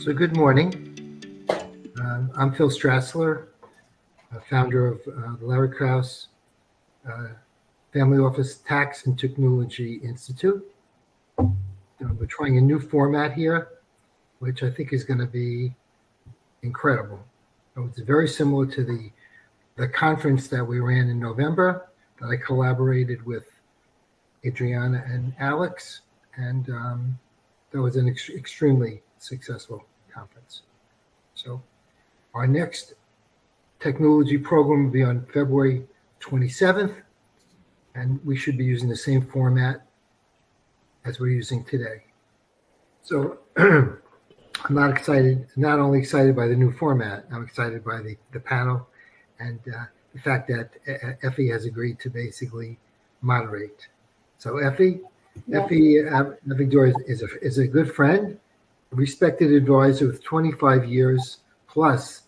So good morning. I'm Phil Strassler, founder of the Larry Krauss Family Office Tax and Technology Institute. We're trying a new format here, which I think is going to be incredible. It's very similar to the conference that we ran in November that I collaborated with Adriana and Alex, and that was an extremely successful conference. So our next technology program will be on February 27th, and we should be using the same format as we're using today. So I'm not only excited by the new format, I'm excited by the panel and the fact that Effie has agreed to basically moderate. So Efrat Avigdor is a good friend, a respected advisor with 25 years plus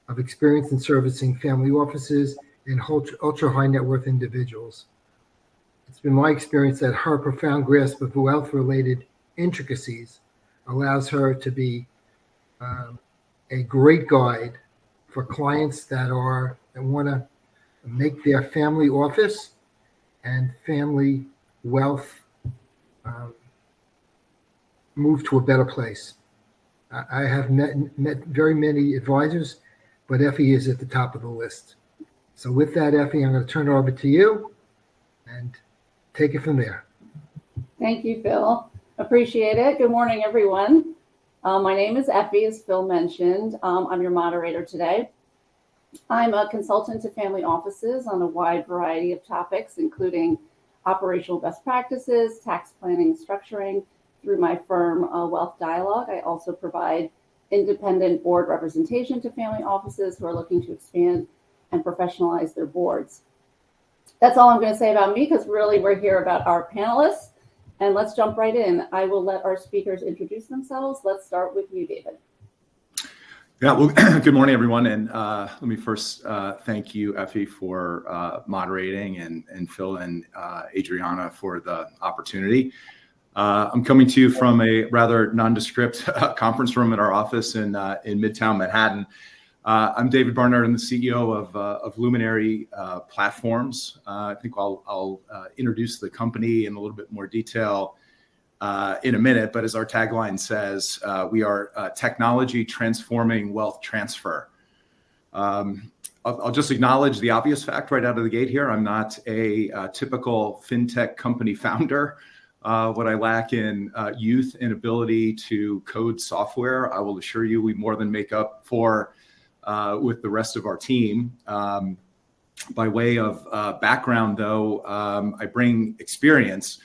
of experience in servicing family offices and ultra high net worth individuals. It's been my experience that her profound grasp of wealth-related intricacies allows her to be a great guide for clients that want to make their family office and family wealth move to a better place. I have met very many advisors, but Effie is at the top of the list. So with that, Effie, I'm going to turn it over to you and take it from there. Thank you, Phil. Appreciate it. Good morning, everyone. My name is Effie, as Phil mentioned. I'm your moderator today. I'm a consultant to family offices on a wide variety of topics, including operational best practices, tax planning, structuring, through my firm, Wealth Dialogue. I also provide independent board representation to family offices who are looking to expand and professionalize their boards. That's all I'm going to say about me, because really we're here about our panelists. And let's jump right in. I will let our speakers introduce themselves. Let's start with you, David. Yeah, well, good morning, everyone. And let me first thank you, Effie, for moderating, and Phil and Adriana for the opportunity. I'm coming to you from a rather nondescript conference room at our office in Midtown Manhattan. I'm David Barnard. I'm the CEO of Luminary Platforms. I think I'll introduce the company in a little bit more detail in a minute, but as our tagline says, we are technology transforming wealth transfer. I'll just acknowledge the obvious fact right out of the gate here. I'm not a typical fintech company founder. What I lack in youth and ability to code software, I will assure you we more than make up for with the rest of our team. By way of background, though, I bring experience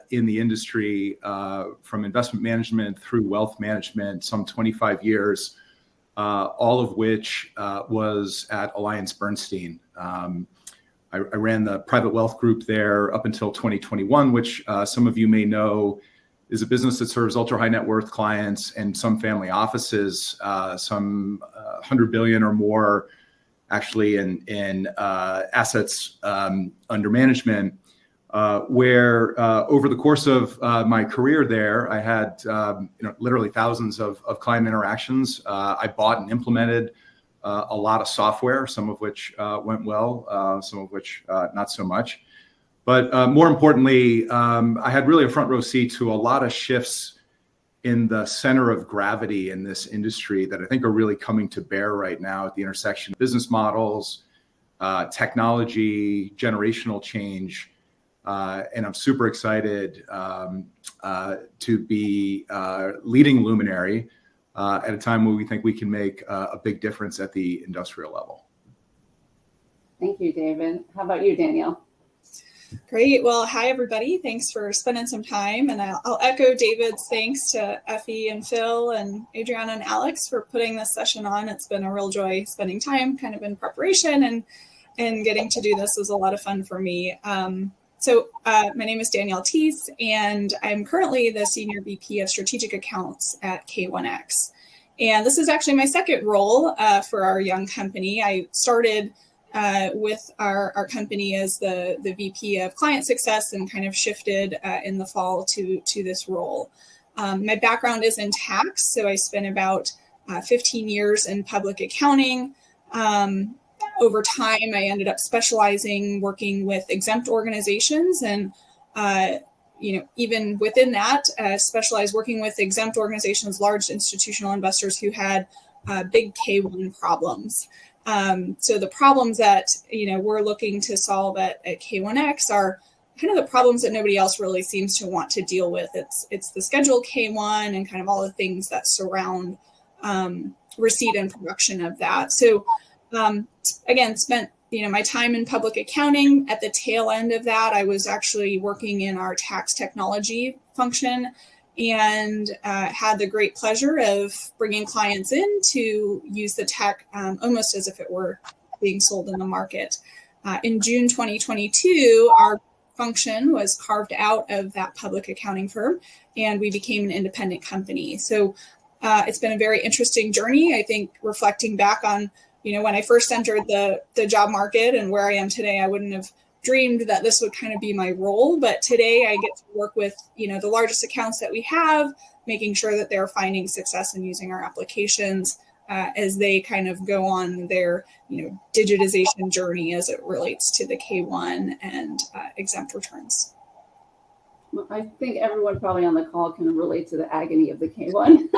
in the industry from investment management through wealth management, some 25 years, all of which was at AllianceBernstein. I ran the private wealth group there up until 2021, which some of you may know is a business that serves ultra high net worth clients and some family offices, some 100 billion or more actually in assets under management, where over the course of my career there, I had literally thousands of client interactions. I bought and implemented a lot of software, some of which went well, some of which not so much. But more importantly, I had really a front row seat to a lot of shifts in the center of gravity in this industry that I think are really coming to bear right now at the intersection of business models, technology, generational change. And I'm super excited to be leading Luminary at a time where we think we can make a big difference at the industrial level. Thank you, David. How about you, Danielle? Great. Well, hi, everybody. Thanks for spending some time. And I'll echo David's thanks to Effie and Phil and Adriana and Alex for putting this session on. It's been a real joy spending time kind of in preparation, and getting to do this was a lot of fun for me. So my name is Danielle Teese, and I'm currently the Senior VP of Strategic Accounts at K1x. And this is actually my second role for our young company. I started with our company as the VP of Client Success and kind of shifted in the fall to this role. My background is in tax, so I spent about 15 years in public accounting. Over time, I ended up specializing working with exempt organizations, and even within that, specialized working with exempt organizations, large institutional investors who had big K1 problems. So the problems that we're looking to solve at K1x are kind of the problems that nobody else really seems to want to deal with. It's the schedule K1 and kind of all the things that surround receipt and production of that. So again, spent my time in public accounting. At the tail end of that, I was actually working in our tax technology function, and had the great pleasure of bringing clients in to use the tech almost as if it were being sold in the market. In June 2022, our function was carved out of that public accounting firm, and we became an independent company. So it's been a very interesting journey. I think reflecting back on, when I first entered the job market and where I am today, I wouldn't have dreamed that this would kind of be my role. But today I get to work with, the largest accounts that we have, making sure that they're finding success in using our applications as they kind of go on their, digitization journey as it relates to the K1 and exempt returns. Well, I think everyone probably on the call can relate to the agony of the K1.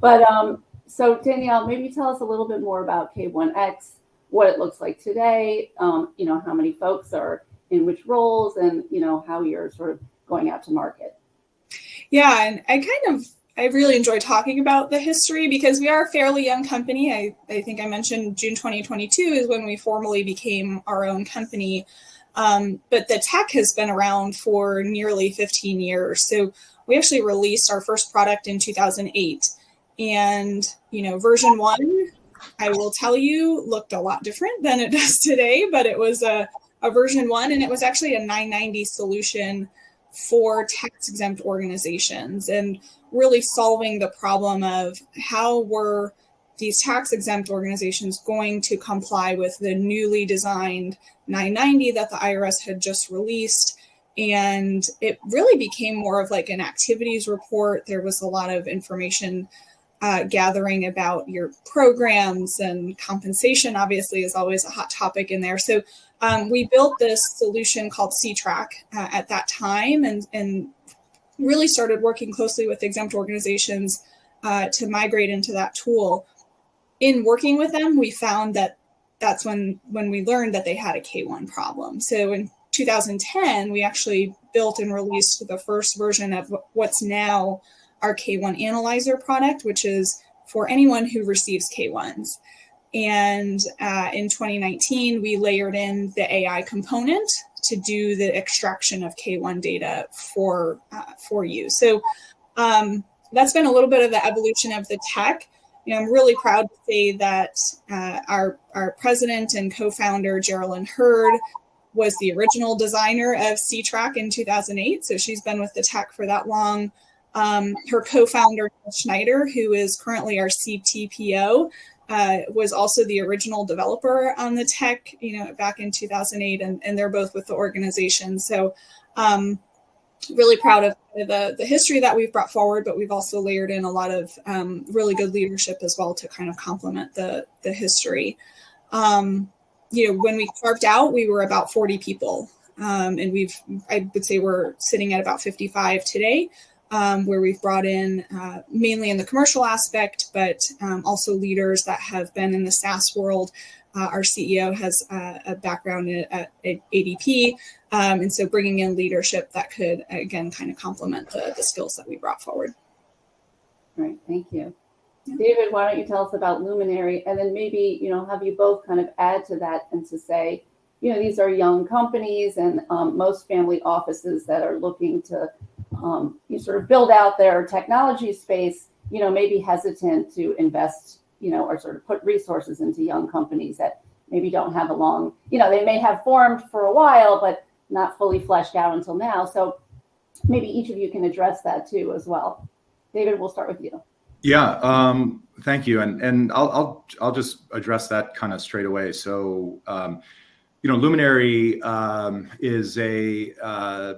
But so Danielle, maybe tell us a little bit more about K1x, what it looks like today, how many folks are in which roles, and, how you're sort of going out to market. Yeah, and I really enjoy talking about the history because we are a fairly young company. I think I mentioned June 2022 is when we formally became our own company. But the tech has been around for nearly 15 years. So we actually released our first product in 2008. And, version 1, I will tell you, looked a lot different than it does today, but it was a version 1, and it was actually a 990 solution for tax exempt organizations, and really solving the problem of how were these tax exempt organizations going to comply with the newly designed 990 that the IRS had just released. And it really became more of like an activities report. There was a lot of information gathering about your programs, and compensation obviously is always a hot topic in there. So we built this solution called C-Track at that time, and really started working closely with exempt organizations to migrate into that tool. In working with them, we found that that's when we learned that they had a K1 problem. So in 2010, we actually built and released the first version of what's now our K1 Analyzer product, which is for anyone who receives K1s. And in 2019, we layered in the AI component to do the extraction of K1 data for you. So that's been a little bit of the evolution of the tech. I'm really proud to say that our president and co-founder, Geraldine Hurd, was the original designer of C-Track in 2008. So she's been with the tech for that long. Her co-founder, Schneider, who is currently our CTPO, was also the original developer on the tech, back in 2008, and they're both with the organization. So really proud of the history that we've brought forward, but we've also layered in a lot of really good leadership as well to kind of complement the history. When we carved out, we were about 40 people, and I would say we're sitting at about 55 today. Where we've brought in mainly in the commercial aspect, but also leaders that have been in the SaaS world. Our CEO has a background at ADP, and so bringing in leadership that could, again, kind of complement the skills that we brought forward. Right, thank you. Yeah. David, why don't you tell us about Luminary, and then maybe, have you both kind of add to that and to say, these are young companies, and most family offices that are looking to you sort of build out their technology space, maybe hesitant to invest, or sort of put resources into young companies that maybe don't have a long, they may have formed for a while, but not fully fleshed out until now. So maybe each of you can address that too as well. David, we'll start with you. Yeah, thank you. And I'll just address that kind of straight away. So, Luminary is a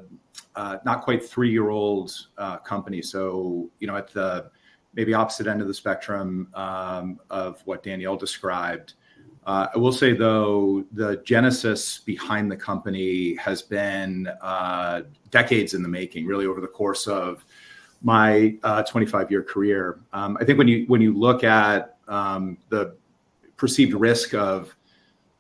not quite 3-year-old company. So, at the maybe opposite end of the spectrum of what Danielle described. I will say, though, the genesis behind the company has been decades in the making, really over the course of my 25-year career. I think when you look at the perceived risk of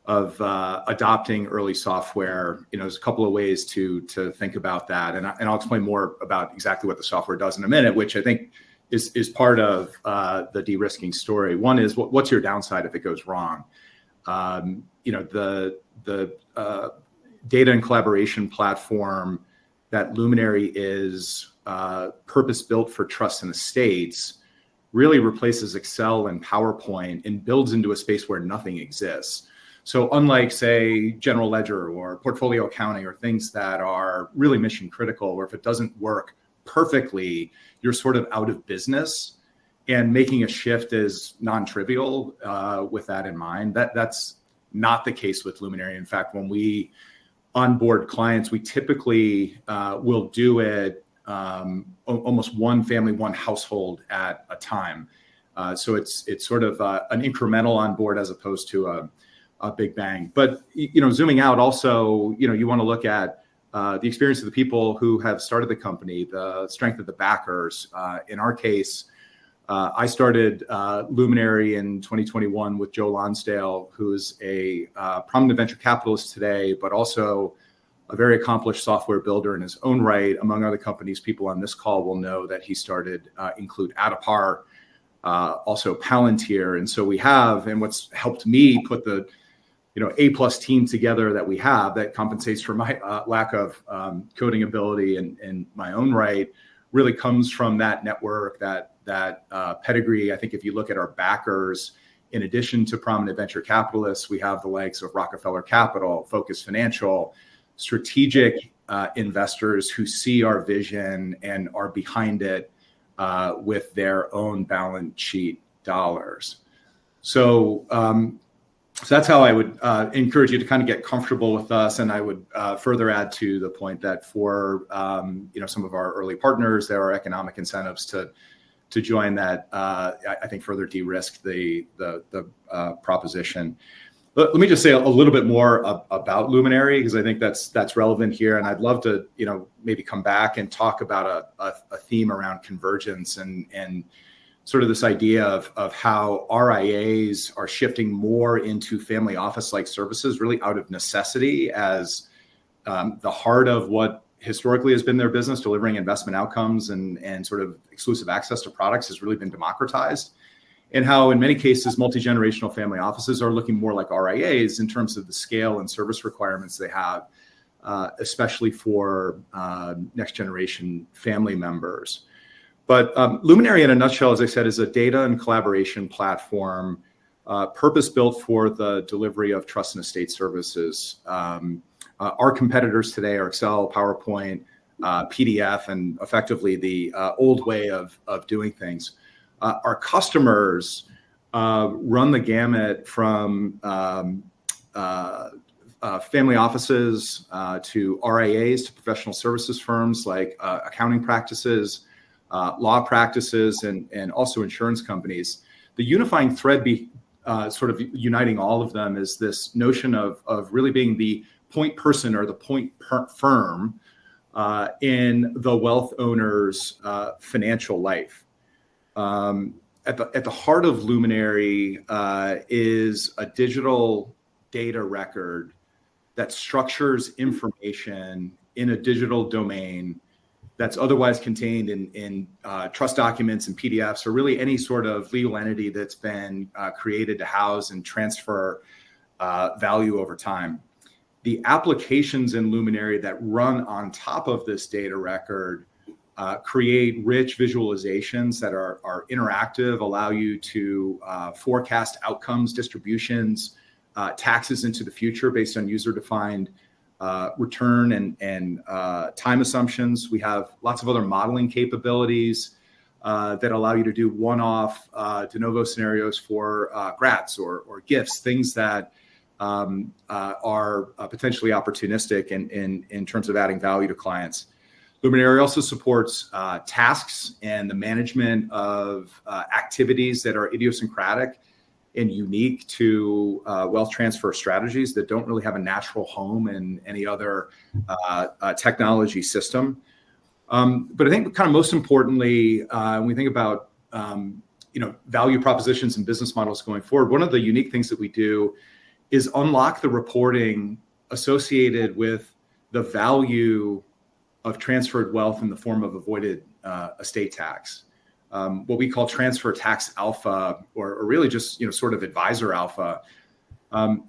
adopting early software, there's a couple of ways to think about that, and I'll explain more about exactly what the software does in a minute, which I think is part of the de-risking story. One is what's your downside if it goes wrong? The data and collaboration platform that Luminary is purpose-built for trusts and estates really replaces Excel and PowerPoint and builds into a space where nothing exists. So unlike, say, general ledger or portfolio accounting or things that are really mission critical, where if it doesn't work perfectly, you're sort of out of business, and making a shift is non-trivial with that in mind. That's not the case with Luminary. In fact, when we onboard clients, we typically will do it almost one family, one household at a time. So it's sort of an incremental onboard as opposed to a big bang. But zooming out, also, you want to look at the experience of the people who have started the company, the strength of the backers. In our case, I started Luminary in 2021 with Joe Lonsdale, who is a prominent venture capitalist today, but also a very accomplished software builder in his own right. Among other companies, people on this call will know that he started include Adapar, also Palantir. And so we have, and what's helped me put the A+ team together that we have, that compensates for my lack of coding ability in my own right, really comes from that network, that pedigree. I think if you look at our backers, in addition to prominent venture capitalists, we have the likes of Rockefeller Capital, Focus Financial, strategic investors who see our vision and are behind it with their own balance sheet dollars. So that's how I would encourage you to kind of get comfortable with us. And I would further add to the point that for some of our early partners, there are economic incentives to join that. I think further de-risk the proposition. Let me just say a little bit more about Luminary, because I think that's relevant here, and I'd love to maybe come back and talk about a theme around convergence and sort of this idea of how RIAs are shifting more into family office-like services, really out of necessity, as the heart of what historically has been their business, delivering investment outcomes and sort of exclusive access to products, has really been democratized. And how in many cases, multi-generational family offices are looking more like RIAs in terms of the scale and service requirements they have, especially for next generation family members. But Luminary, in a nutshell, as I said, is a data and collaboration platform purpose-built for the delivery of trust and estate services. Our competitors today are Excel, PowerPoint, PDF, and effectively the old way of doing things. Our customers run the gamut from family offices to RIAs to professional services firms like accounting practices, law practices, and also insurance companies. The unifying thread sort of uniting all of them is this notion of really being the point person or the point firm in the wealth owner's financial life. At the heart of Luminary is a digital data record that structures information in a digital domain that's otherwise contained in trust documents and PDFs, or really any sort of legal entity that's been created to house and transfer value over time. The applications in Luminary that run on top of this data record create rich visualizations that are interactive, allow you to forecast outcomes, distributions, taxes into the future based on user-defined return and time assumptions. We have lots of other modeling capabilities that allow you to do one-off de novo scenarios for grats or gifts, things that are potentially opportunistic in terms of adding value to clients. Luminary also supports tasks and the management of activities that are idiosyncratic and unique to wealth transfer strategies that don't really have a natural home in any other technology system. But I think kind of most importantly, when we think about value propositions and business models going forward, one of the unique things that we do is unlock the reporting associated with the value of transferred wealth in the form of avoided estate tax. What we call transfer tax alpha, or really just sort of advisor alpha,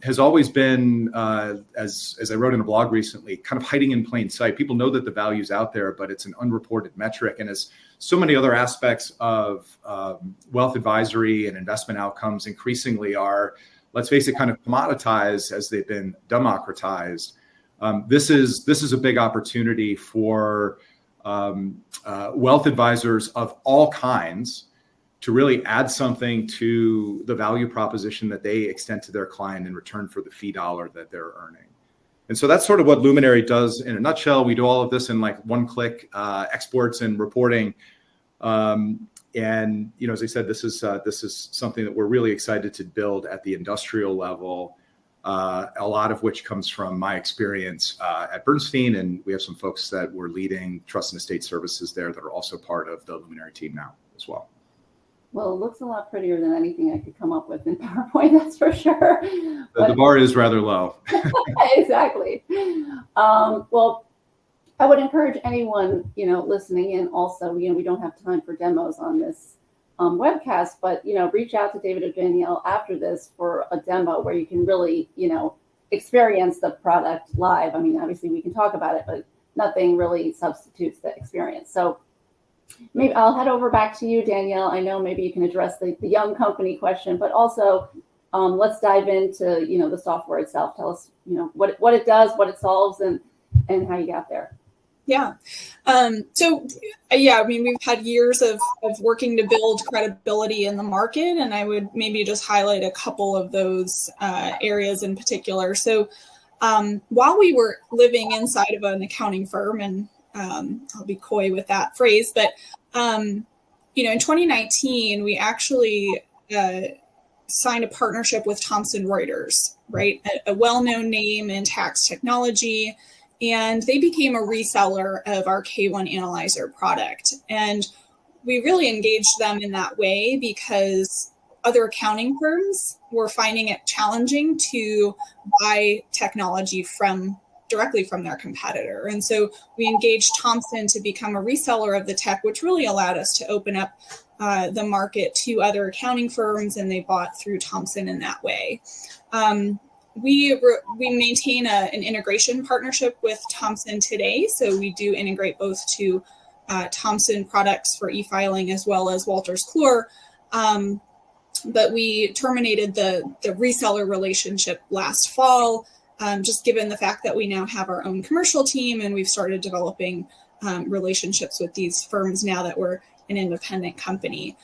has always been, as I wrote in a blog recently, kind of hiding in plain sight. People know that the value's out there, but it's an unreported metric. And as so many other aspects of wealth advisory and investment outcomes increasingly are, let's face it, kind of commoditized as they've been democratized, this is a big opportunity for wealth advisors of all kinds to really add something to the value proposition that they extend to their client in return for the fee dollar that they're earning. And so that's sort of what Luminary does in a nutshell. We do all of this in like one-click exports and reporting. And as I said, this is something that we're really excited to build at the industrial level. A lot of which comes from my experience at Bernstein, and we have some folks that were leading trust and estate services there that are also part of the Luminary team now as well. Well, it looks a lot prettier than anything I could come up with in PowerPoint, that's for sure. The bar is rather low. Exactly. Well, I would encourage anyone, listening in also, we don't have time for demos on this webcast, but, reach out to David or Danielle after this for a demo where you can really, experience the product live. I mean, obviously we can talk about it, but nothing really substitutes the experience. So maybe I'll head over back to you, Danielle. I know maybe you can address the young company question, but also let's dive into, the software itself. Tell us, what it does, what it solves, and how you got there. Yeah. We've had years of working to build credibility in the market, and I would maybe just highlight a couple of those areas in particular. So while we were living inside of an accounting firm, and I'll be coy with that phrase, but in 2019, we actually signed a partnership with Thomson Reuters, right? A well-known name in tax technology. And they became a reseller of our K1 analyzer product. And we really engaged them in that way because other accounting firms were finding it challenging to buy technology directly from their competitor. And so we engaged Thomson to become a reseller of the tech, which really allowed us to open up the market to other accounting firms, and they bought through Thomson in that way. We maintain an integration partnership with Thomson today. So we do integrate both to Thomson products for e-filing as well as Wolters Kluwer. But we terminated the reseller relationship last fall, just given the fact that we now have our own commercial team and we've started developing relationships with these firms now that we're an independent company.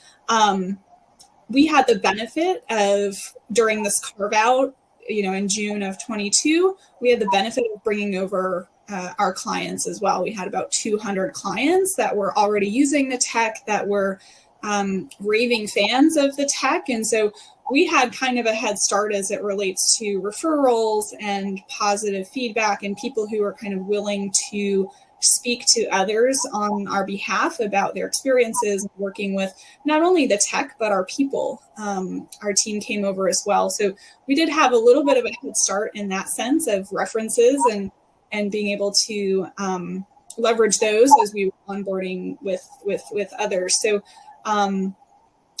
We had the benefit of, during this carve out, in June of 22, we had the benefit of bringing over our clients as well. We had about 200 clients that were already using the tech, that were raving fans of the tech. And so we had kind of a head start as it relates to referrals and positive feedback and people who are kind of willing to speak to others on our behalf about their experiences working with not only the tech, but our people. Our team came over as well. So we did have a little bit of a head start in that sense of references and being able to leverage those as we were onboarding with others. So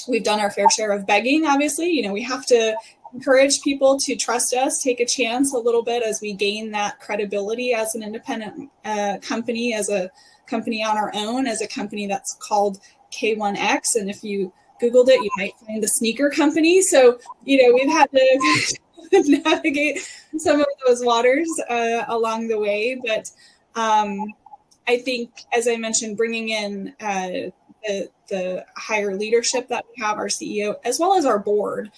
we've done our fair share of begging, obviously. We have to encourage people to trust us, take a chance a little bit as we gain that credibility as an independent company, as a company on our own, as a company that's called K1x. And if you Googled it, you might find the sneaker company. So, we've had to navigate some of those waters along the way. But I think, as I mentioned, bringing in the higher leadership that we have, our CEO, as well as our board.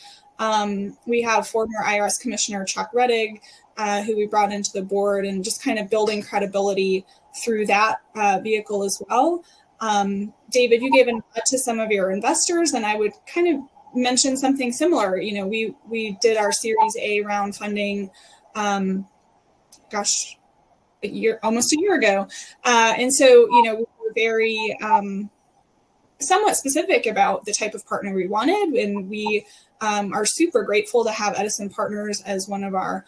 We have former IRS Commissioner Chuck Rettig, who we brought into the board, and just kind of building credibility through that vehicle as well. David, you gave a nod to some of your investors, and I would kind of mention something similar. You know, we did our Series A round funding, almost a year ago. And so, you know, we were very somewhat specific about the type of partner we wanted. And we are super grateful to have Edison Partners as one of our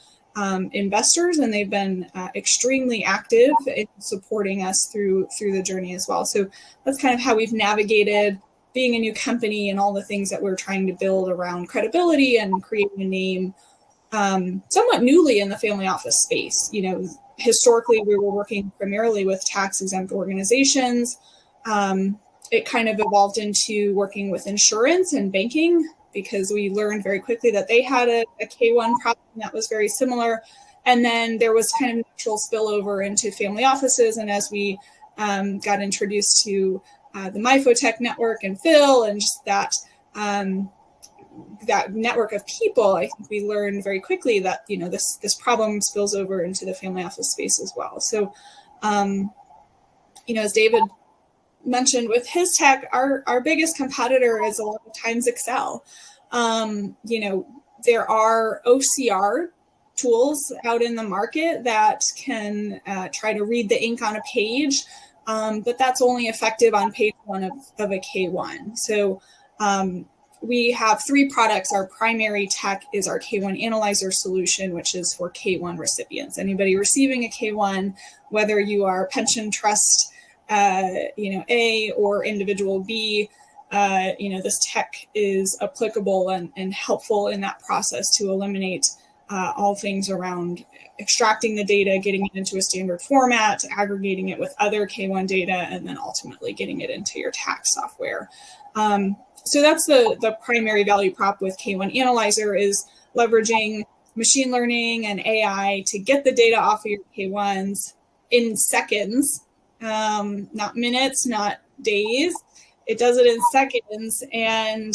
investors. And they've been extremely active in supporting us through the journey as well. So that's kind of how we've navigated being a new company and all the things that we're trying to build around credibility and creating a name somewhat newly in the family office space. You know, historically, we were working primarily with tax-exempt organizations. It kind of evolved into working with insurance and banking because we learned very quickly that they had a K-1 problem that was very similar. And then there was kind of natural spillover into family offices. And as we got introduced to the FOTech network and Phil and just that network of people, I think we learned very quickly that, you know, this problem spills over into the family office space as well. So, you know, as David mentioned with his tech, our biggest competitor is a lot of times Excel. You know, there are OCR tools out in the market that can try to read the ink on a page, but that's only effective on page one of a K1. So we have 3 products. Our primary tech is our K1 analyzer solution, which is for K1 recipients. Anybody receiving a K1, whether you are pension trust, you know, A or individual B, you know, this tech is applicable and helpful in that process to eliminate all things around extracting the data, getting it into a standard format, aggregating it with other K1 data, and then ultimately getting it into your tax software. So that's the primary value prop with K1 Analyzer is leveraging machine learning and AI to get the data off of your K1s in seconds, not minutes, not days. It does it in seconds, and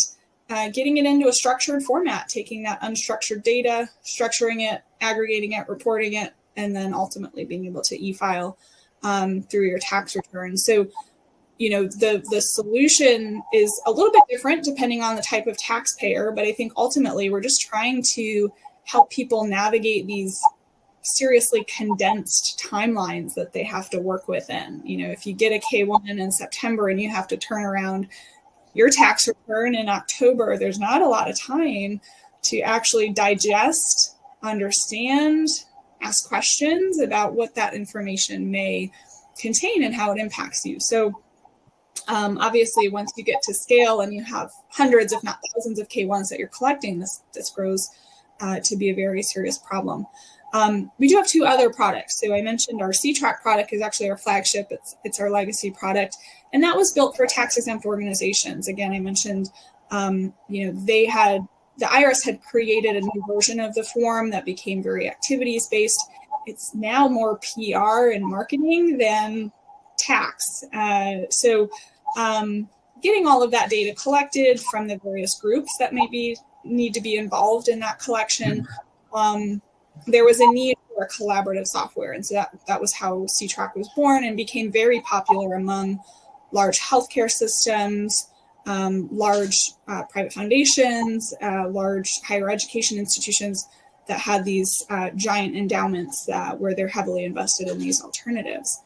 getting it into a structured format, taking that unstructured data, structuring it, aggregating it, reporting it, and then ultimately being able to e-file through your tax return. So, you know, the solution is a little bit different depending on the type of taxpayer, but I think ultimately we're just trying to help people navigate these seriously condensed timelines that they have to work within. You know, if you get a K1 in September and you have to turn around your tax return in October, there's not a lot of time to actually digest, understand, ask questions about what that information may contain and how it impacts you. So obviously, once you get to scale and you have hundreds, if not thousands of K1s that you're collecting, this grows to be a very serious problem. We do have 2 other products. So I mentioned our C-Track product is actually our flagship. It's our legacy product. And that was built for tax-exempt organizations. Again, I mentioned, you know, the IRS had created a new version of the form that became very activities-based. It's now more PR and marketing than tax. So getting all of that data collected from the various groups that maybe need to be involved in that collection, there was a need for a collaborative software. And so that was how C-Track was born and became very popular among large healthcare systems, large private foundations, large higher education institutions that had these giant endowments where they're heavily invested in these alternatives.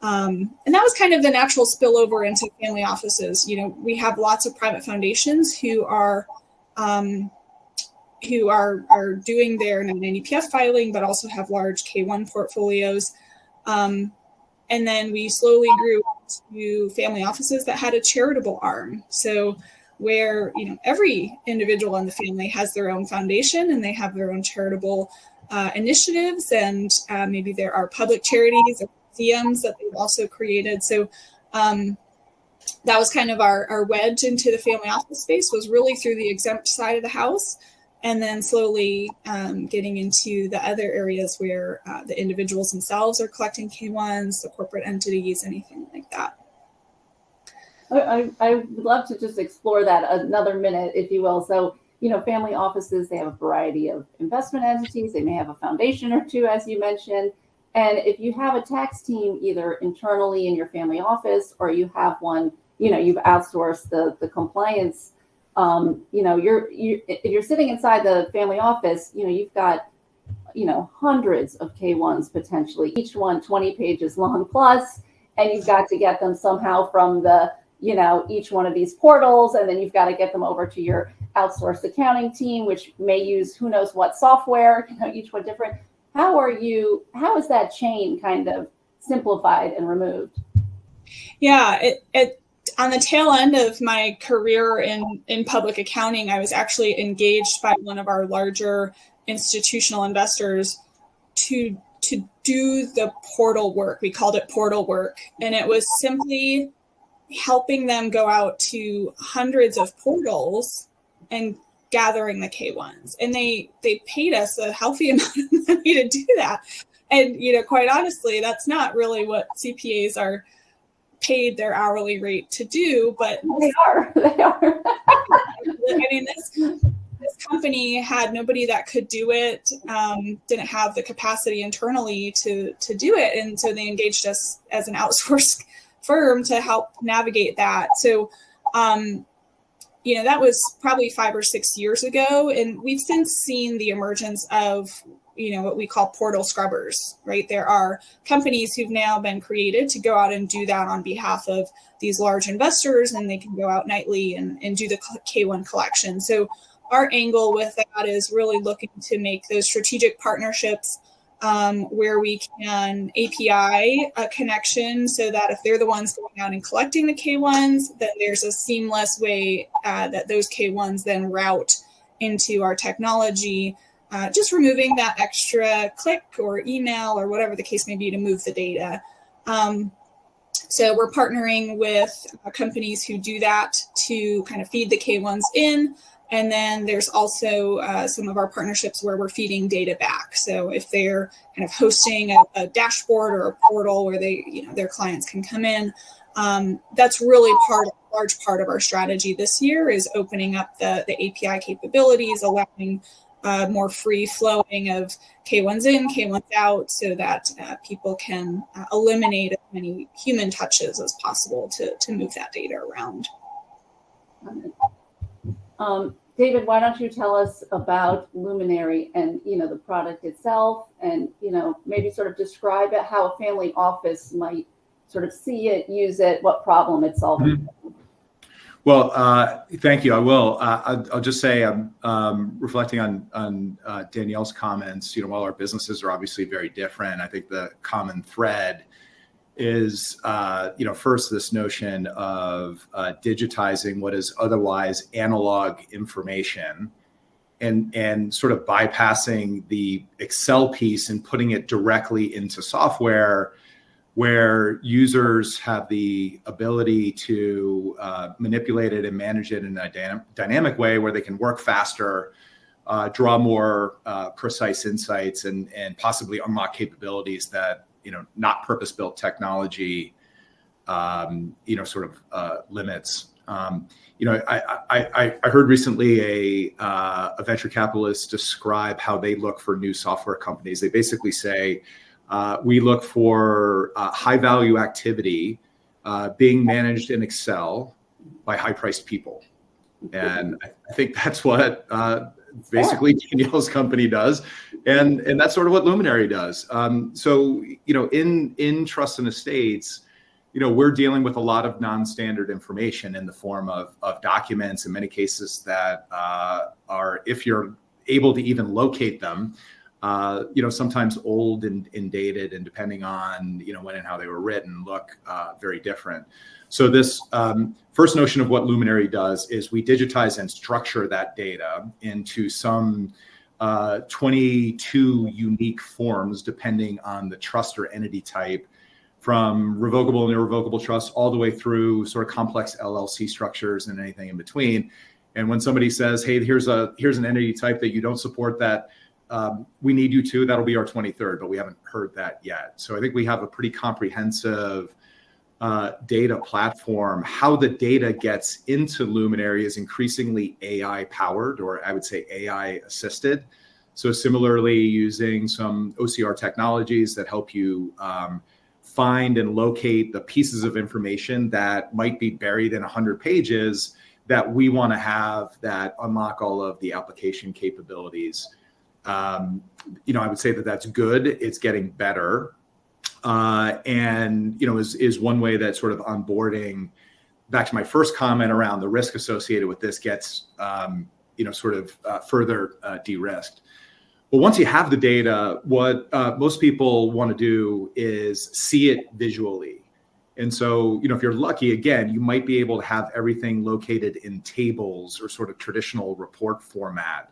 And that was kind of the natural spillover into family offices. You know, we have lots of private foundations who are doing their 990PF filing, but also have large K1 portfolios. And then we slowly grew to family offices that had a charitable arm. So where, you know, every individual in the family has their own foundation and they have their own charitable initiatives. And maybe there are public charities or museums that they've also created. So that was kind of our wedge into the family office space, was really through the exempt side of the house. And then slowly getting into the other areas where the individuals themselves are collecting K1s, the corporate entities, anything like that. I would love to just explore that another minute, if you will. So, you know, family offices, they have a variety of investment entities. They may have a foundation or 2, as you mentioned. And if you have a tax team, either internally in your family office, or you have one, you've outsourced the compliance, if you're sitting inside the family office, you've got, hundreds of K1s potentially, each one 20 pages long plus, and you've got to get them somehow from each one of these portals, and then you've got to get them over to your outsourced accounting team, which may use who knows what software, each one different. How is that chain kind of simplified and removed? Yeah, it on the tail end of my career in public accounting, I was actually engaged by one of our larger institutional investors to do the portal work. We called it portal work, and it was simply helping them go out to hundreds of portals and gathering the K1s. And they paid us a healthy amount of money to do that. And, quite honestly, that's not really what CPAs are paid their hourly rate to do, but they are. I mean, this company had nobody that could do it, didn't have the capacity internally to do it. And so they engaged us as an outsourced firm to help navigate that. So, that was probably 5 or 6 years ago. And we've since seen the emergence of, what we call portal scrubbers, right? There are companies who've now been created to go out and do that on behalf of these large investors, and they can go out nightly and do the K1 collection. So our angle with that is really looking to make those strategic partnerships where we can API a connection so that if they're the ones going out and collecting the K1s, then there's a seamless way that those K1s then route into our technology, just removing that extra click or email or whatever the case may be to move the data. So we're partnering with companies who do that to kind of feed the K1s in. And then there's also some of our partnerships where we're feeding data back. So if they're kind of hosting a dashboard or a portal where their clients can come in, that's really a large part of our strategy this year is opening up the API capabilities, allowing more free flowing of K1s in, K1s out, so that people can eliminate as many human touches as possible to move that data around. David, why don't you tell us about Luminary and the product itself, and maybe sort of describe it, how a family office might sort of see it, use it, what problem it's solving. Mm-hmm. Well, thank you. I will. I'll just say I'm reflecting on Danielle's comments. While our businesses are obviously very different, I think the common thread is, first this notion of digitizing what is otherwise analog information and sort of bypassing the Excel piece and putting it directly into software where users have the ability to manipulate it and manage it in a dynamic way where they can work faster, draw more precise insights and possibly unlock capabilities that not purpose-built technology, limits. I heard recently a venture capitalist describe how they look for new software companies. They basically say, we look for high-value activity being managed in Excel by high-priced people. And I think that's what basically Danielle's company does. And that's sort of what Luminary does. So, in trust and estates, we're dealing with a lot of non-standard information in the form of documents, in many cases that are, if you're able to even locate them, sometimes old and dated, and depending on, when and how they were written, look very different. So this first notion of what Luminary does is we digitize and structure that data into some 22 unique forms, depending on the trust or entity type, from revocable and irrevocable trusts all the way through sort of complex LLC structures and anything in between. And when somebody says, hey, here's an entity type that you don't support that, we need you to, that'll be our 23rd, but we haven't heard that yet. So I think we have a pretty comprehensive data platform. How the data gets into Luminary is increasingly AI powered, or I would say AI assisted. So similarly, using some OCR technologies that help you find and locate the pieces of information that might be buried in 100 pages that we want to have that unlock all of the application capabilities. I would say that that's good. It's getting better. And is one way that sort of onboarding, back to my first comment around the risk associated with this, gets further de-risked. But once you have the data, what most people want to do is see it visually. And so, if you're lucky, again, you might be able to have everything located in tables or sort of traditional report format.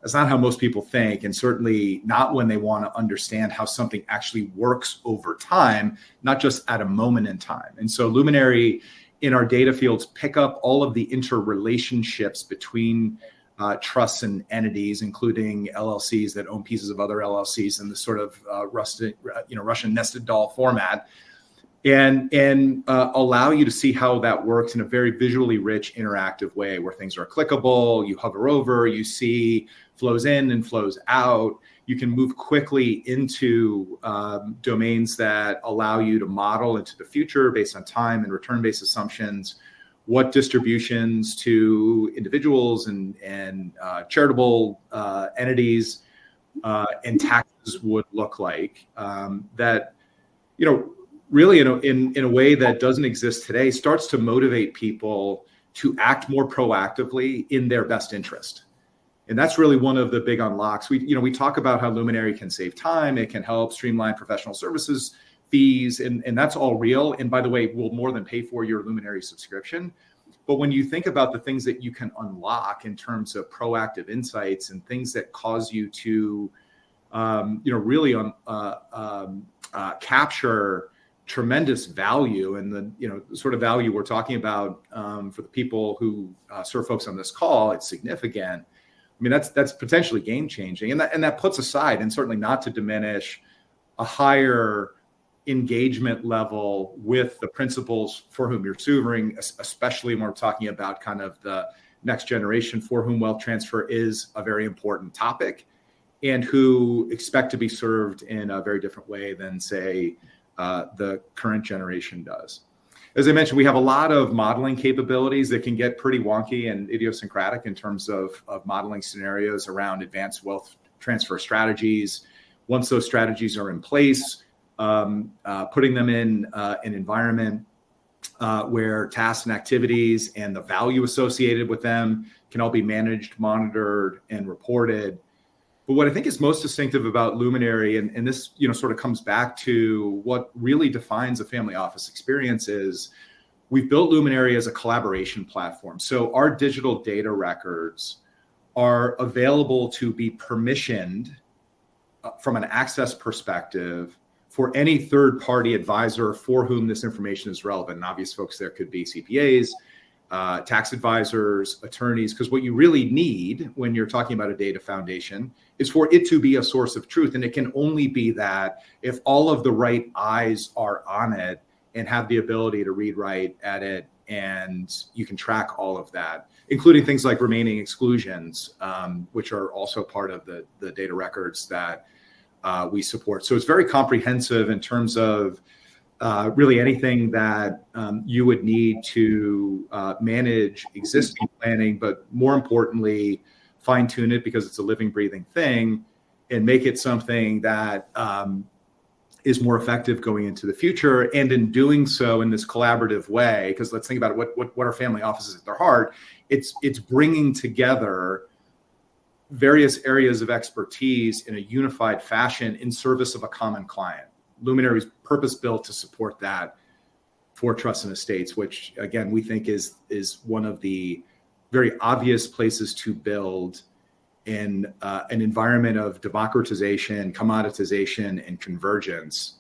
That's not how most people think, and certainly not when they want to understand how something actually works over time, not just at a moment in time. And so Luminary in our data fields pick up all of the interrelationships between trusts and entities, including LLCs that own pieces of other LLCs in this sort of Russian nested doll format, and allow you to see how that works in a very visually rich, interactive way where things are clickable. You hover over, you see flows in and flows out. You can move quickly into domains that allow you to model into the future based on time and return-based assumptions, what distributions to individuals and charitable entities and taxes would look like. That, really in a way that doesn't exist today, starts to motivate people to act more proactively in their best interest. And that's really one of the big unlocks. We talk about how Luminary can save time, it can help streamline professional services fees, and that's all real. And by the way, we'll more than pay for your Luminary subscription. But when you think about the things that you can unlock in terms of proactive insights and things that cause you to, really capture tremendous value, and the sort of value we're talking about for the people who serve folks on this call, it's significant. I mean, that's potentially game changing, and that puts aside, and certainly not to diminish, a higher engagement level with the principals for whom you're serving, especially when we're talking about kind of the next generation for whom wealth transfer is a very important topic, and who expect to be served in a very different way than, say, the current generation does. As I mentioned, we have a lot of modeling capabilities that can get pretty wonky and idiosyncratic in terms of modeling scenarios around advanced wealth transfer strategies. Once those strategies are in place, putting them in an environment where tasks and activities and the value associated with them can all be managed, monitored, and reported. But what I think is most distinctive about Luminary, and this sort of comes back to what really defines a family office experience, is we've built Luminary as a collaboration platform. So our digital data records are available to be permissioned from an access perspective for any third-party advisor for whom this information is relevant. And obvious folks there could be CPAs, tax advisors, attorneys, because what you really need when you're talking about a data foundation is for it to be a source of truth. And it can only be that if all of the right eyes are on it and have the ability to read, write, edit, and you can track all of that, including things like remaining exclusions, which are also part of the data records that we support. So it's very comprehensive in terms of really anything that you would need to manage existing planning, but more importantly, fine tune it because it's a living, breathing thing, and make it something that is more effective going into the future. And in doing so in this collaborative way, because let's think about it, what are family offices at their heart? It's bringing together various areas of expertise in a unified fashion in service of a common client. Luminary is purpose-built to support that for trusts and estates, which again, we think is one of the very obvious places to build in an environment of democratization, commoditization, and convergence,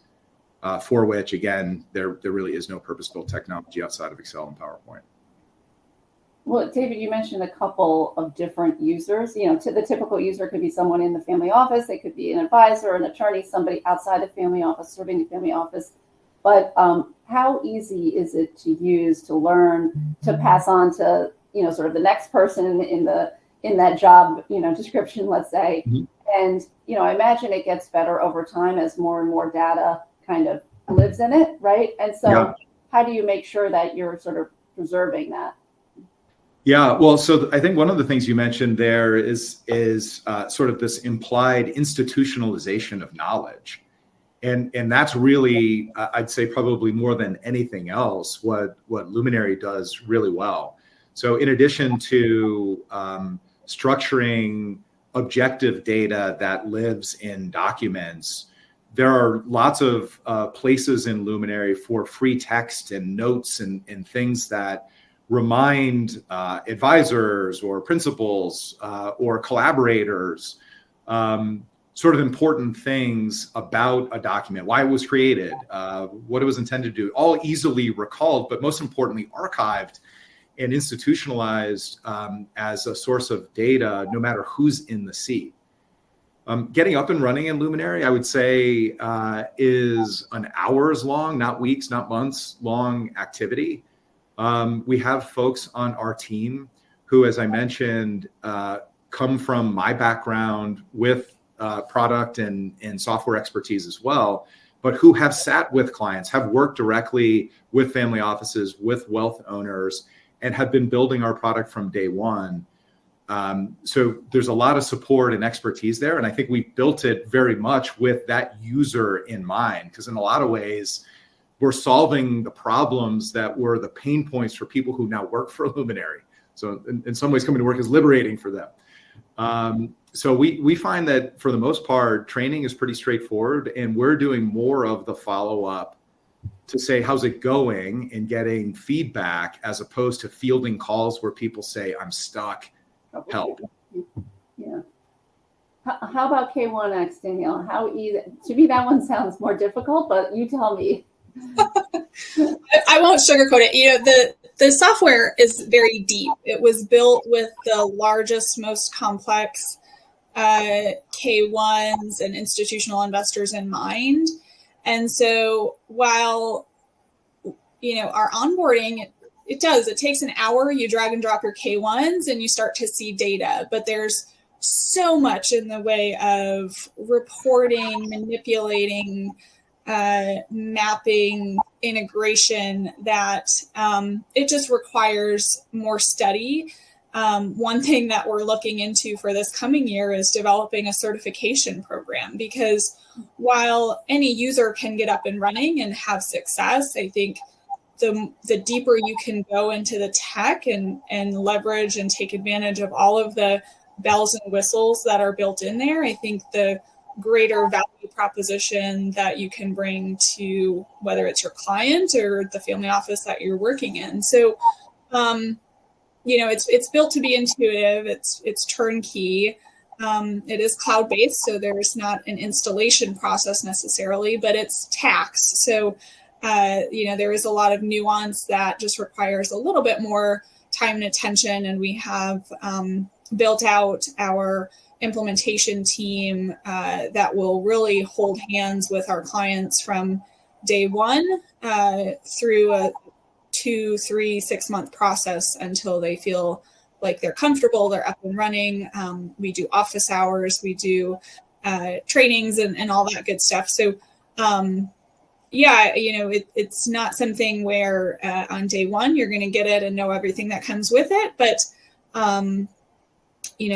for which, again, there really is no purpose-built technology outside of Excel and PowerPoint. Well, David, you mentioned a couple of different users. To the typical user could be someone in the family office. They could be an advisor, an attorney, somebody outside the family office, serving the family office. But how easy is it to use, to learn, to pass on to, sort of the next person in that job, description, let's say. Mm-hmm. And, I imagine it gets better over time as more and more data kind of lives in it, right? And so how do you make sure that you're sort of preserving that? Yeah, well, so I think one of the things you mentioned there is sort of this implied institutionalization of knowledge. And that's really, I'd say probably more than anything else, what Luminary does really well. So in addition to structuring objective data that lives in documents, there are lots of places in Luminary for free text and notes and things that remind advisors or principals or collaborators sort of important things about a document, why it was created, what it was intended to do, all easily recalled, but most importantly, archived and institutionalized as a source of data, no matter who's in the seat. Getting up and running in Luminary, I would say, is an hours long, not weeks, not months long activity. We have folks on our team who, as I mentioned, come from my background with product and software expertise as well, but who have sat with clients, have worked directly with family offices, with wealth owners, and have been building our product from day one. So there's a lot of support and expertise there. And I think we built it very much with that user in mind, because in a lot of ways, we're solving the problems that were the pain points for people who now work for Luminary. So in some ways, coming to work is liberating for them. So we find that for the most part, training is pretty straightforward, and we're doing more of the follow-up to say, how's it going, and getting feedback as opposed to fielding calls where people say, I'm stuck, help. Yeah. How about K1x, Danielle? How easy? To me, that one sounds more difficult, but you tell me. I won't sugarcoat it. The software is very deep. It was built with the largest, most complex K1s and institutional investors in mind. And so while, our onboarding, it takes an hour, you drag and drop your K1s and you start to see data, but there's so much in the way of reporting, manipulating, mapping, integration that it just requires more study. One thing that we're looking into for this coming year is developing a certification program, because while any user can get up and running and have success, I think the deeper you can go into the tech and leverage and take advantage of all of the bells and whistles that are built in there, I think the greater value proposition that you can bring to whether it's your client or the family office that you're working in. So, it's built to be intuitive. It's turnkey. It is cloud-based, so there's not an installation process necessarily, but it's tax. So, there is a lot of nuance that just requires a little bit more time and attention. And we have built out our implementation team that will really hold hands with our clients from day one through a 2, 3, 6 month process until they feel like they're comfortable, they're up and running. We do office hours, we do trainings and all that good stuff. So it's not something where on day one you're going to get it and know everything that comes with it, but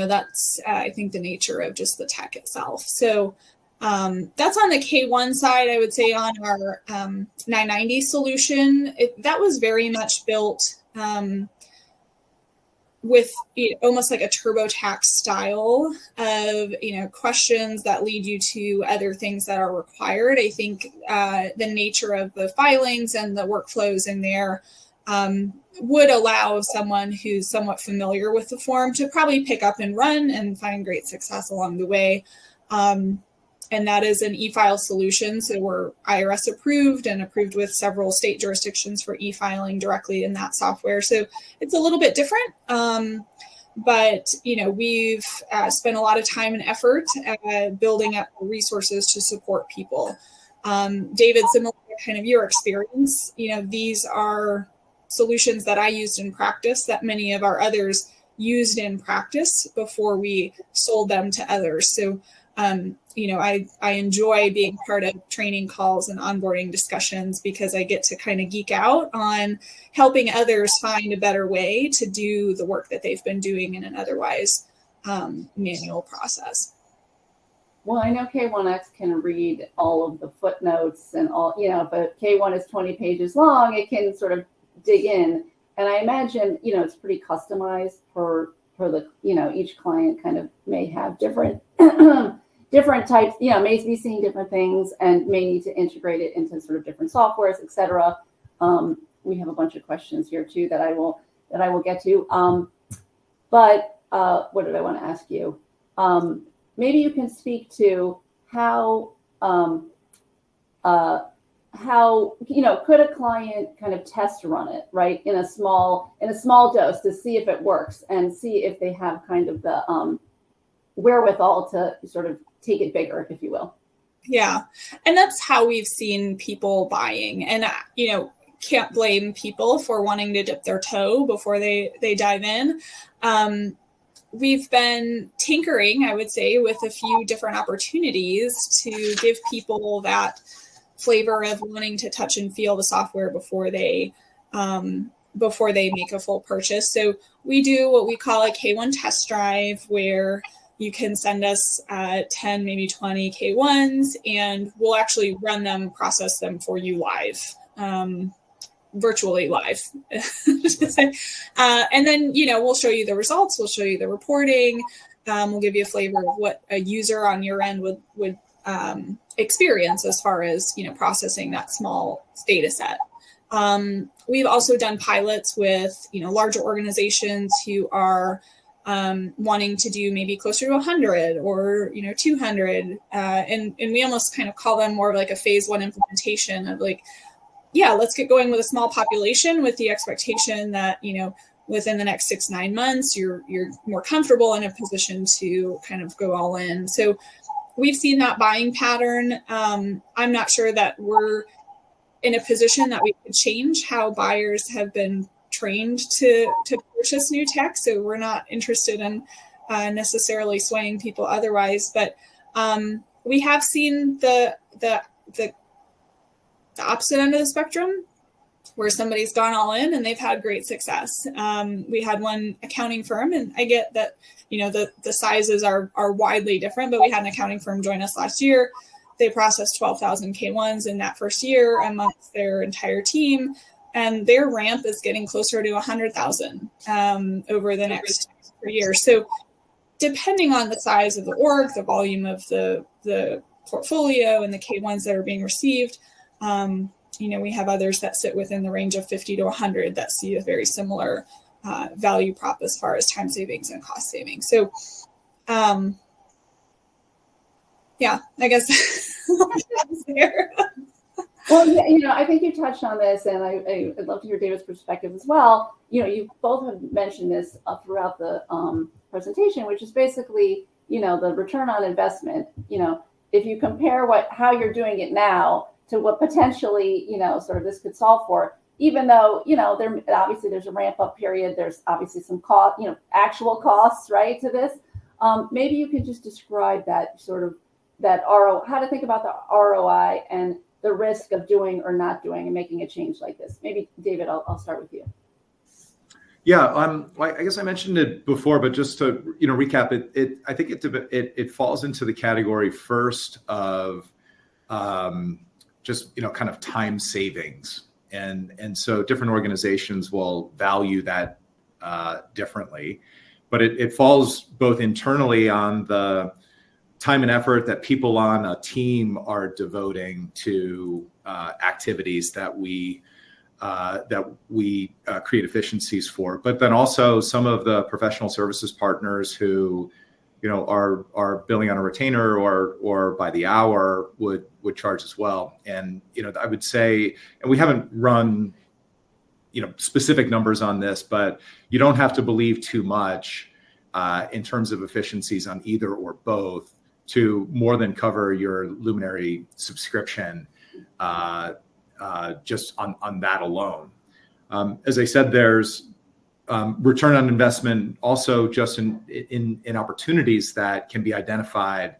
that's I think the nature of just the tech itself. So that's on the K1 side. I would say on our 990 solution, that was very much built with almost like a TurboTax style of questions that lead you to other things that are required. I think the nature of the filings and the workflows in there would allow someone who's somewhat familiar with the form to probably pick up and run and find great success along the way. And that is an e-file solution. So we're IRS approved and approved with several state jurisdictions for e-filing directly in that software. So it's a little bit different. But we've spent a lot of time and effort building up resources to support people. David, similar to kind of your experience, these are solutions that I used in practice that many of our others used in practice before we sold them to others. So, I enjoy being part of training calls and onboarding discussions because I get to kind of geek out on helping others find a better way to do the work that they've been doing in an otherwise manual process. Well, I know K1x can read all of the footnotes and all, if a K1 is 20 pages long, it can sort of dig in. And I imagine, it's pretty customized for the, each client kind of may have different, different types, may be seeing different things and may need to integrate it into sort of different softwares, et cetera. We have a bunch of questions here too that I will get to. But what did I want to ask you? Maybe you can speak to how could a client kind of test run it, right, in a small dose to see if it works and see if they have kind of the wherewithal to sort of take it bigger, if you will. Yeah, and that's how we've seen people buying, and can't blame people for wanting to dip their toe before they dive in. We've been tinkering, I would say, with a few different opportunities to give people that flavor of wanting to touch and feel the software before they make a full purchase. So we do what we call a K1 test drive, where you can send us 10, maybe 20 K1s, and we'll actually run them, process them for you live. Virtually live. And then, we'll show you the results, we'll show you the reporting, we'll give you a flavor of what a user on your end would experience as far as, processing that small data set. We've also done pilots with, larger organizations who are wanting to do maybe closer to 100 or, 200. And we almost kind of call them more of like a phase 1 implementation of like, yeah, let's get going with a small population with the expectation that, within the next 6-9 months, you're more comfortable in a position to kind of go all in. So we've seen that buying pattern. I'm not sure that we're in a position that we could change how buyers have been trained to purchase new tech. So we're not interested in necessarily swaying people otherwise. But we have seen the opposite end of the spectrum, where somebody's gone all in and they've had great success. We had one accounting firm, and I get that, the sizes are widely different, but we had an accounting firm join us last year. They processed 12,000 K1s in that first year amongst their entire team, and their ramp is getting closer to 100,000 over the next 3 years. So depending on the size of the org, the volume of the portfolio and the K1s that are being received, we have others that sit within the range of 50 to 100 that see a very similar value prop as far as time savings and cost savings. So, I guess there. Well, I think you touched on this, and I'd love to hear David's perspective as well. You both have mentioned this throughout the presentation, which is basically, the return on investment. If you compare how you're doing it now to what potentially, sort of this could solve for, even though, there's a ramp up period, there's obviously some cost, actual costs, right, to this. Maybe you can just describe that sort of how to think about the ROI and the risk of doing or not doing and making a change like this. Maybe David, I'll start with you. Yeah, I guess I mentioned it before, but just to recap it, I think it falls into the category first of just kind of time savings, and so different organizations will value that differently, but it falls both internally on the time and effort that people on a team are devoting to activities that we create efficiencies for, but then also some of the professional services partners who are billing on a retainer or by the hour would charge as well. And I would say, and we haven't run specific numbers on this, but you don't have to believe too much in terms of efficiencies on either or both to more than cover your Luminary subscription just on that alone. As I said, there's return on investment also just in opportunities that can be identified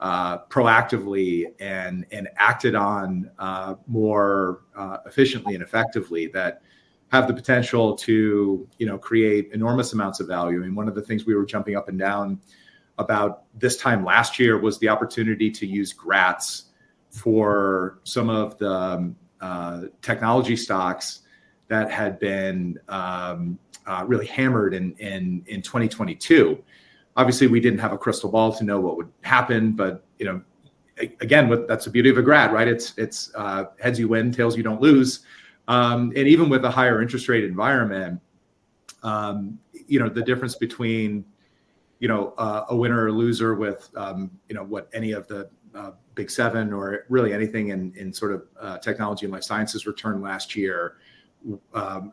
proactively and acted on more efficiently and effectively, that have the potential to create enormous amounts of value. I mean, one of the things we were jumping up and down about this time last year was the opportunity to use grats for some of the technology stocks that had been really hammered in 2022. Obviously, we didn't have a crystal ball to know what would happen, but again, that's the beauty of a grad, right? It's heads you win, tails you don't lose, and even with a higher interest rate environment, the difference between a winner or loser with what any of the big seven or really anything in sort of technology and life sciences returned last year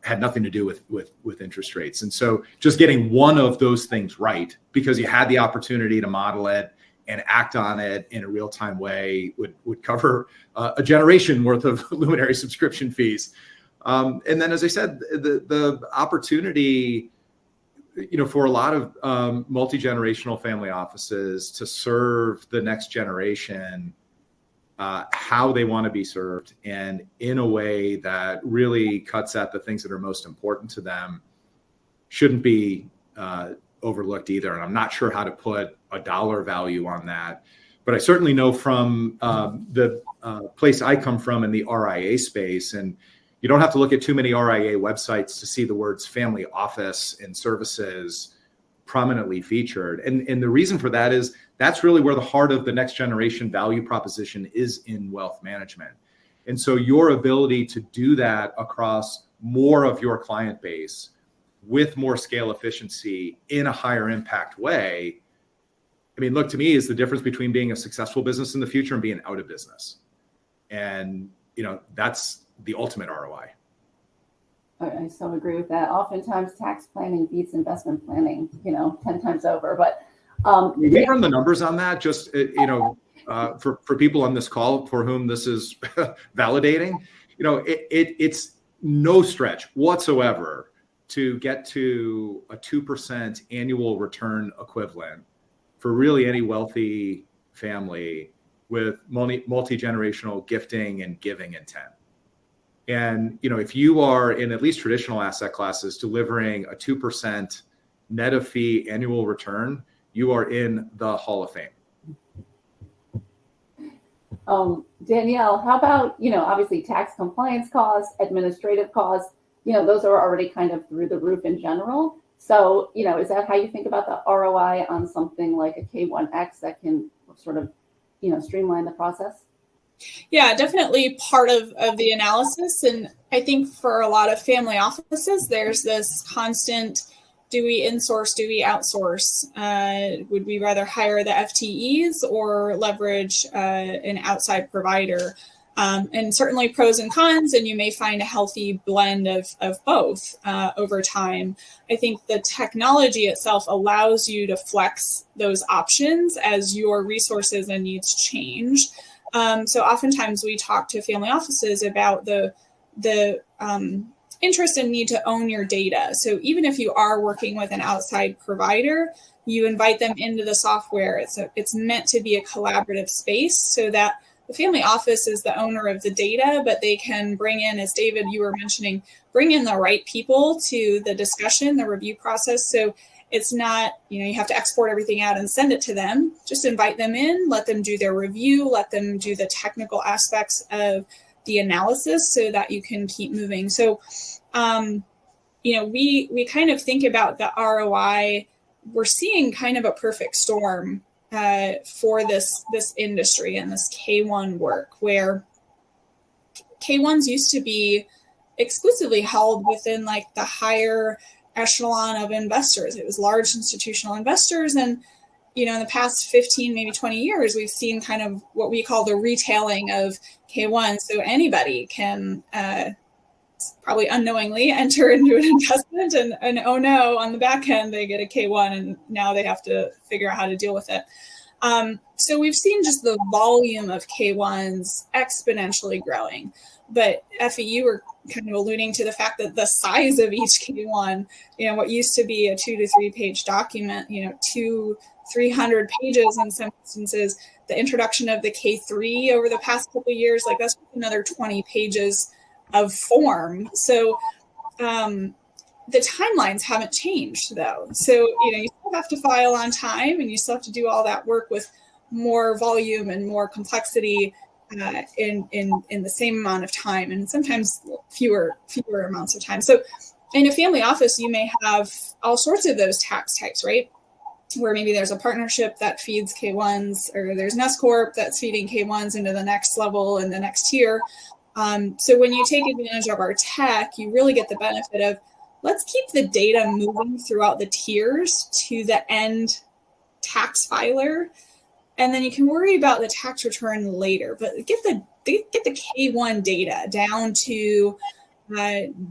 had nothing to do with interest rates. And so just getting one of those things right, because you had the opportunity to model it and act on it in a real-time way, would cover a generation worth of Luminary subscription fees. And then, as I said, the opportunity for a lot of multi-generational family offices to serve the next generation how they want to be served, and in a way that really cuts at the things that are most important to them, shouldn't be overlooked either. And I'm not sure how to put a dollar value on that, but I certainly know from the place I come from in the RIA space, and you don't have to look at too many RIA websites to see the words family office and services prominently featured. And the reason for that is that's really where the heart of the next generation value proposition is in wealth management. And so your ability to do that across more of your client base with more scale efficiency in a higher impact way, I mean, look, to me, is the difference between being a successful business in the future and being out of business. And, that's the ultimate ROI. I so agree with that. Oftentimes tax planning beats investment planning, 10 times over. But we run the numbers on that, just, for people on this call for whom this is validating, it's no stretch whatsoever to get to a 2% annual return equivalent for really any wealthy family with multi-generational gifting and giving intent. And, if you are in at least traditional asset classes delivering a 2% net of fee annual return, you are in the Hall of Fame. Danielle, how about, obviously tax compliance costs, administrative costs, those are already kind of through the roof in general. So, is that how you think about the ROI on something like a K1x that can sort of, streamline the process? Yeah, definitely part of the analysis. And I think for a lot of family offices, there's this constant, do we insource, do we outsource? Would we rather hire the FTEs or leverage an outside provider? And certainly pros and cons, and you may find a healthy blend of both over time. I think the technology itself allows you to flex those options as your resources and needs change. So oftentimes we talk to family offices about the interest and need to own your data. So even if you are working with an outside provider, you invite them into the software. It's meant to be a collaborative space so that the family office is the owner of the data, but they can bring in, as David, you were mentioning, bring in the right people to the discussion, the review process. So it's not, you have to export everything out and send it to them. Just invite them in, let them do their review, let them do the technical aspects of the analysis so that you can keep moving. So, we kind of think about the ROI. We're seeing kind of a perfect storm for this industry and this K1 work, where K1s used to be exclusively held within like the higher echelon of investors. It was large institutional investors. And, in the past 15, maybe 20 years, we've seen kind of what we call the retailing of K1. So anybody can probably unknowingly enter into an investment and oh no, on the back end, they get a K1 and now they have to figure out how to deal with it. So we've seen just the volume of K1s exponentially growing. But Effie, you were kind of alluding to the fact that the size of each K1, what used to be a 2 to 3 page document, 300 pages in some instances, the introduction of the K3 over the past couple of years, like that's another 20 pages of form. So the timelines haven't changed though. So, you still have to file on time and you still have to do all that work with more volume and more complexity in the same amount of time, and sometimes fewer amounts of time. So in a family office, you may have all sorts of those tax types, right? Where maybe there's a partnership that feeds K1s, or there's an S Corp that's feeding K1s into the next level and the next tier. So when you take advantage of our tech, you really get the benefit of, let's keep the data moving throughout the tiers to the end tax filer. And then you can worry about the tax return later, but get the K1 data down to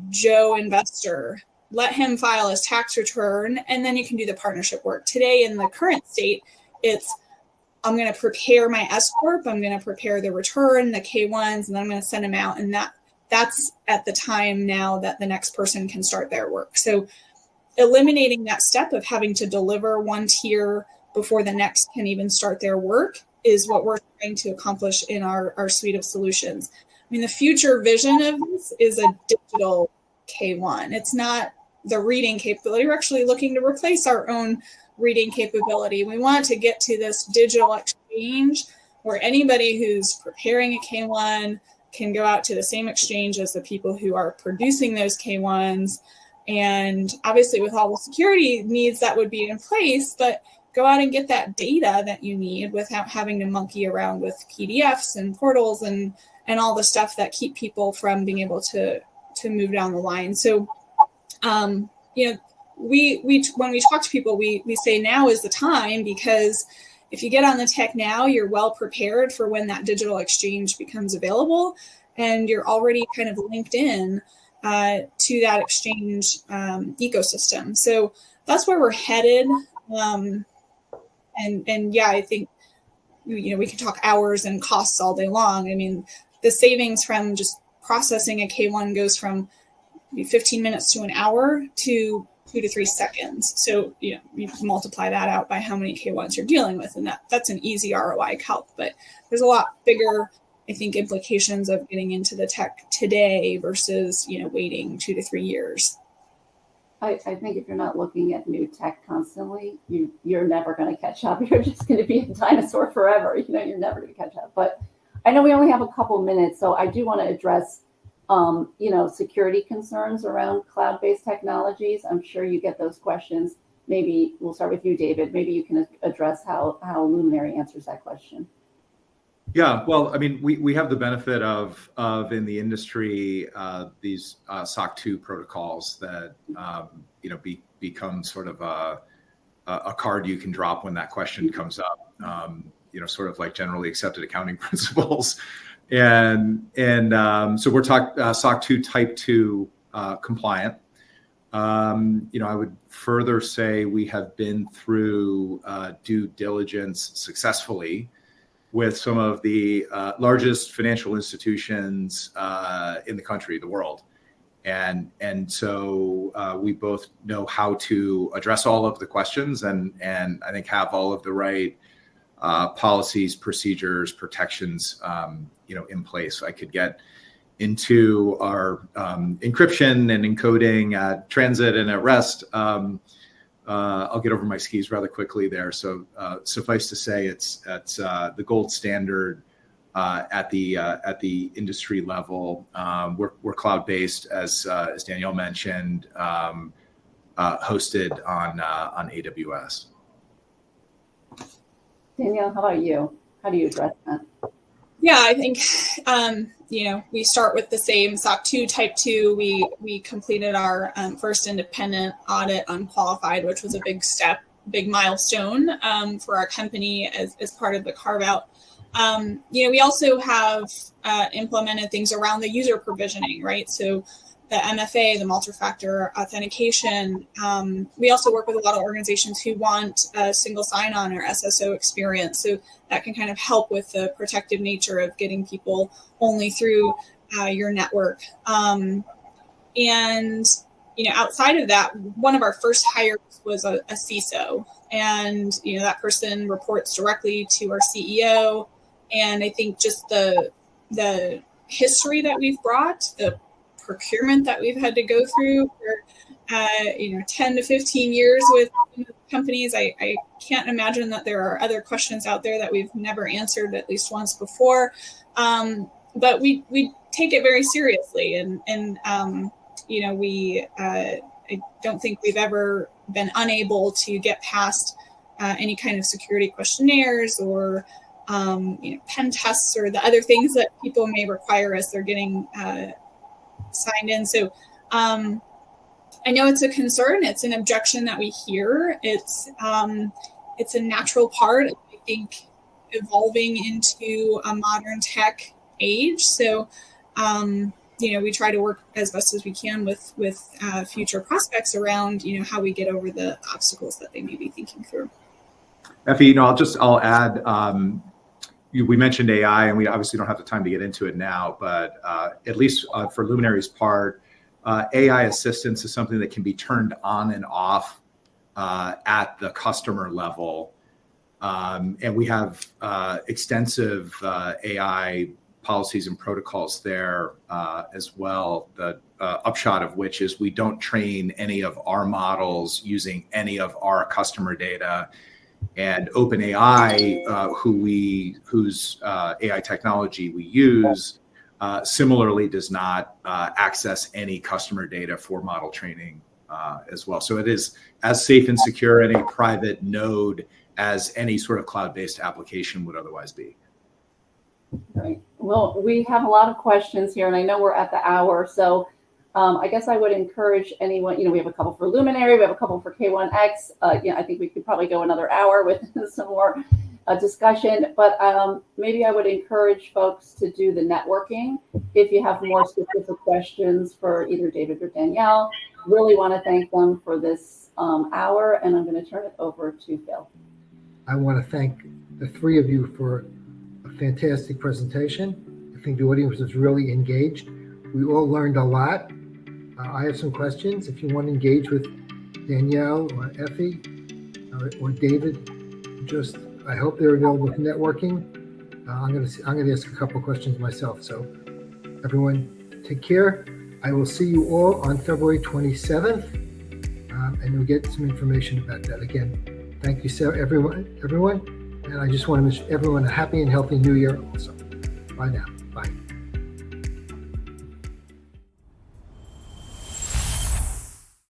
Joe investor. Let him file his tax return, and then you can do the partnership work. Today, in the current state, it's I'm going to prepare my S Corp, I'm going to prepare the return, the K1s, and then I'm going to send them out. And that's at the time now that the next person can start their work. So eliminating that step of having to deliver one tier before the next can even start their work is what we're trying to accomplish in our suite of solutions. I mean, the future vision of this is a digital K1. It's not the reading capability. We're actually looking to replace our own reading capability. We want to get to this digital exchange where anybody who's preparing a K1 can go out to the same exchange as the people who are producing those K1s. And obviously with all the security needs that would be in place, but go out and get that data that you need without having to monkey around with PDFs and portals and all the stuff that keep people from being able to move down the line. So, we when we talk to people, we say now is the time, because if you get on the tech now, you're well prepared for when that digital exchange becomes available, and you're already kind of linked in to that exchange ecosystem. So that's where we're headed. And yeah, I think, we can talk hours and costs all day long. I mean, the savings from just processing a K1 goes from 15 minutes to an hour to 2 to 3 seconds. So, you can multiply that out by how many K1s you're dealing with. And that's an easy ROI calc, but there's a lot bigger, I think, implications of getting into the tech today versus, waiting 2 to 3 years. I think if you're not looking at new tech constantly, you're never going to catch up. You're just going to be a dinosaur forever. You're never going to catch up. But I know we only have a couple minutes, so I do want to address, security concerns around cloud-based technologies. I'm sure you get those questions. Maybe we'll start with you, David. Maybe you can address how Luminary answers that question. Yeah, well, I mean, we have the benefit of in the industry these SOC 2 protocols that become sort of a card you can drop when that question comes up. Sort of like generally accepted accounting principles, and so we're talking SOC 2 Type 2 compliant. I would further say we have been through due diligence successfully with some of the largest financial institutions in the country, the world. And so we both know how to address all of the questions and I think have all of the right policies, procedures, protections, in place. I could get into our encryption and encoding at transit and at rest. I'll get over my skis rather quickly there. So suffice to say, it's the gold standard at the industry level. We're cloud-based, as Danielle mentioned, hosted on AWS. Danielle, how about you? How do you address that? Yeah, I think, we start with the same SOC 2 Type 2. We completed our first independent audit unqualified, which was a big step, big milestone for our company as part of the carve out. We also have implemented things around the user provisioning, right? So the MFA, the multi-factor authentication. We also work with a lot of organizations who want a single sign-on or SSO experience. So that can kind of help with the protective nature of getting people only through your network. And, outside of that, one of our first hires was a CISO. And, that person reports directly to our CEO. And I think just the history that we've brought, the procurement that we've had to go through for 10 to 15 years with companies, I can't imagine that there are other questions out there that we've never answered at least once before. But we take it very seriously, and I don't think we've ever been unable to get past any kind of security questionnaires or pen tests or the other things that people may require as they're getting signed in. So I know it's a concern. It's an objection that we hear. It's a natural part of, I think, evolving into a modern tech age. So we try to work as best as we can with future prospects around how we get over the obstacles that they may be thinking through. Effie, I'll add. We mentioned AI, and we obviously don't have the time to get into it now, but at least for Luminary's part, AI assistance is something that can be turned on and off at the customer level. And we have extensive AI policies and protocols there as well. The upshot of which is we don't train any of our models using any of our customer data. And OpenAI, whose AI technology we use, similarly does not access any customer data for model training as well. So it is as safe and secure in a private node as any sort of cloud-based application would otherwise be. Right. Well, we have a lot of questions here, and I know we're at the hour, so I guess I would encourage anyone, we have a couple for Luminary, we have a couple for K1x. I think we could probably go another hour with some more discussion, but maybe I would encourage folks to do the networking. If you have more specific questions for either David or Danielle, really want to thank them for this hour, and I'm going to turn it over to Phil. I want to thank the three of you for a fantastic presentation. I think the audience was really engaged. We all learned a lot. I have some questions. If you want to engage with Danielle or Effie or David, I hope they're available for networking. I'm going to ask a couple of questions myself. So everyone, take care. I will see you all on February 27th, and you'll get some information about that. Again, thank you, everyone. And I just want to wish everyone a happy and healthy New Year also. Bye now.